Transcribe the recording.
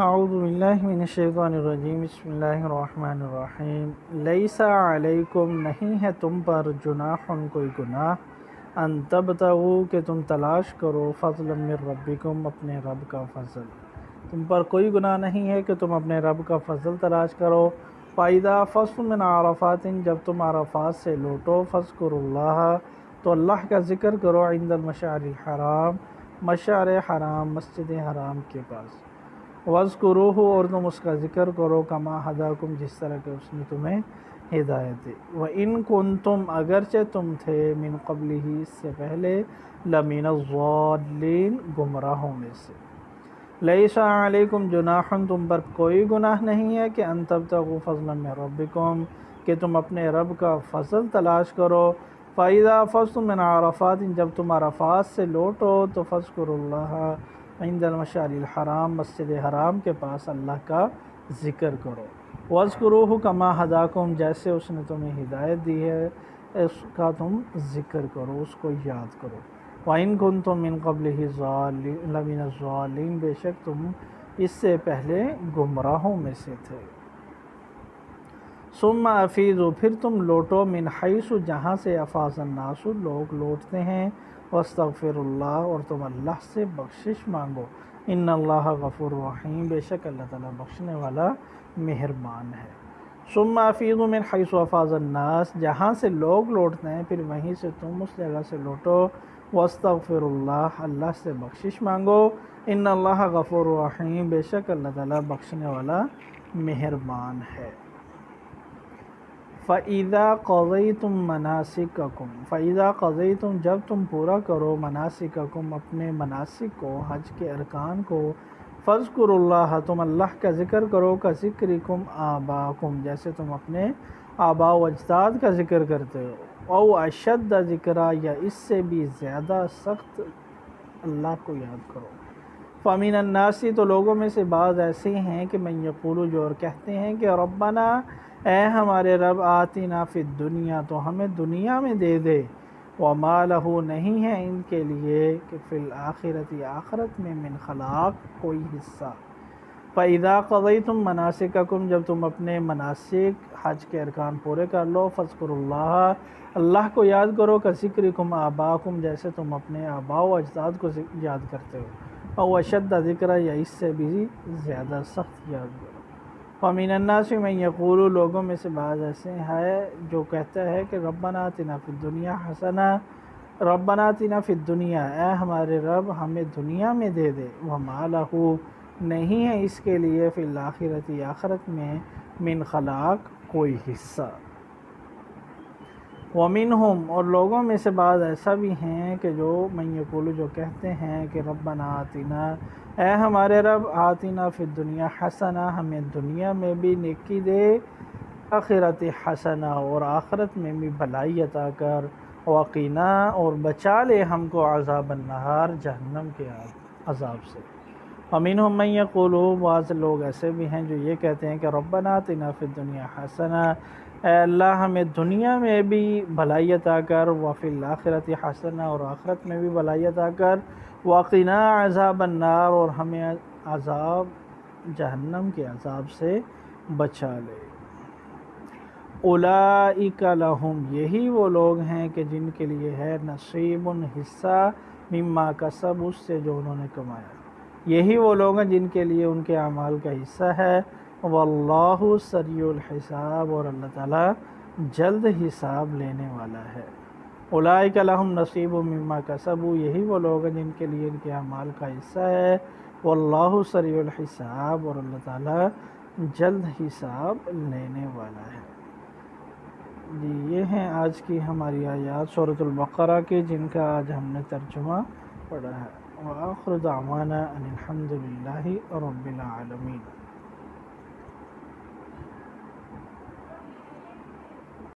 اعوذ باللہ من الشیطان الرجیم، بسم اللہ الرحمن الرحیم۔ لیس علیکم، نہیں ہے تم پر، جناح کوئی گناہ، ان تبتغوا کہ تم تلاش کرو، فضلا من ربکم اپنے رب کا فضل، تم پر کوئی گناہ نہیں ہے کہ تم اپنے رب کا فضل تلاش کرو۔ فَإِذَا أَفَضْتُم مِّنْ عَرَفَاتٍ، جب تم عرفات سے لوٹو، فاذکروا اللہ تو اللہ کا ذکر کرو، عند المشعر الحرام، مشعر حرام مسجد حرام کے پاس، وَاذْكُرُوهُ اور تم اس کا ذکر کرو، کما ہداکم جس طرح کہ اس نے تمہیں ہدایت دی، وَإِن كُنتُم اگرچہ تم تھے، من قبلہ اس سے پہلے، لَمِنَ الضَّالِّينَ گمراہوں میں سے۔ لیس علیکم جناح، تم پر کوئی گناہ نہیں ہے کہ ان تبتغوا فضلا من ربکم کہ تم اپنے رب کا فضل تلاش کرو۔ فَإِذَا أَفَضْتُم مِّنْ عَرَفَاتٍ جب تم عرفات سے لوٹو، تو فاذکروا اللہ عند المشعر الحرام مسجد حرام کے پاس اللہ کا ذکر کرو، وَاذْكُرُوهُ كَمَا هَدَاكُمْ جیسے اس نے تمہیں ہدایت دی ہے اس کا تم ذکر کرو، اس کو یاد کرو۔ وَإِن كُنتُم مِّن قَبْلِهِ لَمِنَ الضَّالِّينَ بے شک تم اس سے پہلے گمراہوں میں سے تھے۔ ثُمَّ أَفِيضُوا پھر تم لوٹو، من حیث جہاں سے افاض الناس لوگ لوٹتے ہیں، وَاسْتَغْفِرُوا اللہ اور تم اللہ سے بخشش مانگو، ان اللہ غفور رحیم بے شک اللہ تعالیٰ بخشنے والا مہربان ہے۔ ثُمَّ أَفِيضُوا من حیث افاض الناس جہاں سے لوگ لوٹتے ہیں پھر وہیں سے تم اس جگہ سے لوٹو، وَاسْتَغْفِرُوا اللہ اللہ سے بخشش مانگو، ان اللہ غفور رحیم بے شک اللہ تعالیٰ بخشنے والا مہربان ہے۔ فَإِذَا قَضَيْتُم مَّنَاسِكَكُمْ فَإِذَا قَضَيْتُم جب تم پورا کرو، مناسککم اپنے مناسک کو، حج کے ارکان کو، فاذکروا اللہ تم اللہ کا ذکر کرو، کذکرکم آباءکم جیسے تم اپنے آباء و اجداد کا ذکر کرتے ہو، او اشد ذکرا یا اس سے بھی زیادہ سخت اللہ کو یاد کرو۔ فَمِنَ النَّاسِ تو لوگوں میں سے بعض ایسے ہیں کہ من یقول جو اور کہتے ہیں کہ ربنا اے ہمارے رب، آتنا فی الدنیا تو ہمیں دنیا میں دے دے، وما لہ نہیں ہے ان کے لیے کہ فی الآخرۃ آخرت میں من خلاق کوئی حصہ۔ فَإِذَا قَضَيْتُم مَّنَاسِكَكُمْ جب تم اپنے مناسک حج کے ارکان پورے کر لو، فاذکروا اللہ اللہ کو یاد کرو، کذکرکم آباءکم جیسے تم اپنے آباء و اجداد کو یاد کرتے ہو، او اشد ذکرا یا اس سے بھی زیادہ سخت یاد کرو۔ فَمِنَ النَّاسِ مَن یقول لوگوں میں سے بعض ایسے ہے جو کہتا ہے کہ ربنا آتنا فی الدنیا حسنہ ربنا آتنا فی الدنیا اے ہمارے رب ہمیں دنیا میں دے دے، وما لہ نہیں ہے اس کے لیے فی الآخرۃ آخرت میں من خلاق کوئی حصہ۔ وَمِنْهُمْ اور لوگوں میں سے بعض ایسا بھی ہیں کہ جو من یقول جو کہتے ہیں کہ ربنا آتنا اے ہمارے رب، آتنا فی الدنیا حسنہ ہمیں دنیا میں بھی نیکی دے، آخرت حسنہ اور آخرت میں بھی بھلائی عطا کر، وقنا اور بچا لے ہم کو عذاب النار جہنم کے عذاب سے۔ وَمِنْهُمْ مَن یقول بعض لوگ ایسے بھی ہیں جو یہ کہتے ہیں کہ ربنا آتنا فی الدنیا حسنہ اے اللہ ہمیں دنیا میں بھی بھلائی عطا کر، وفی الآخرۃ حسنہ اور آخرت میں بھی بھلائی عطا کر، وقنا عذاب النار اور ہمیں عذاب جہنم کے عذاب سے بچا لے۔ اولئک لہم یہی وہ لوگ ہیں کہ جن کے لیے ہے نصیب حصہ، مما کسبوا اس سے جو انہوں نے کمایا، یہی وہ لوگ ہیں جن کے لیے ان کے اعمال کا حصہ ہے، واللہ سریع الحساب اور اللہ تعالیٰ جلد حساب لینے والا ہے۔ اولئک لہم نصیب مما کسبوا یہی وہ لوگ ہیں جن کے لیے ان کے اعمال کا حصہ ہے، واللہ سریع الحساب اور اللہ تعالیٰ جلد حساب لینے والا ہے۔ جی یہ ہیں آج کی ہماری آیات سورۃ البقرہ کی جن کا آج ہم نے ترجمہ پڑھا ہے۔ وآخر دعوانا ان الحمد للہ رب العالمین۔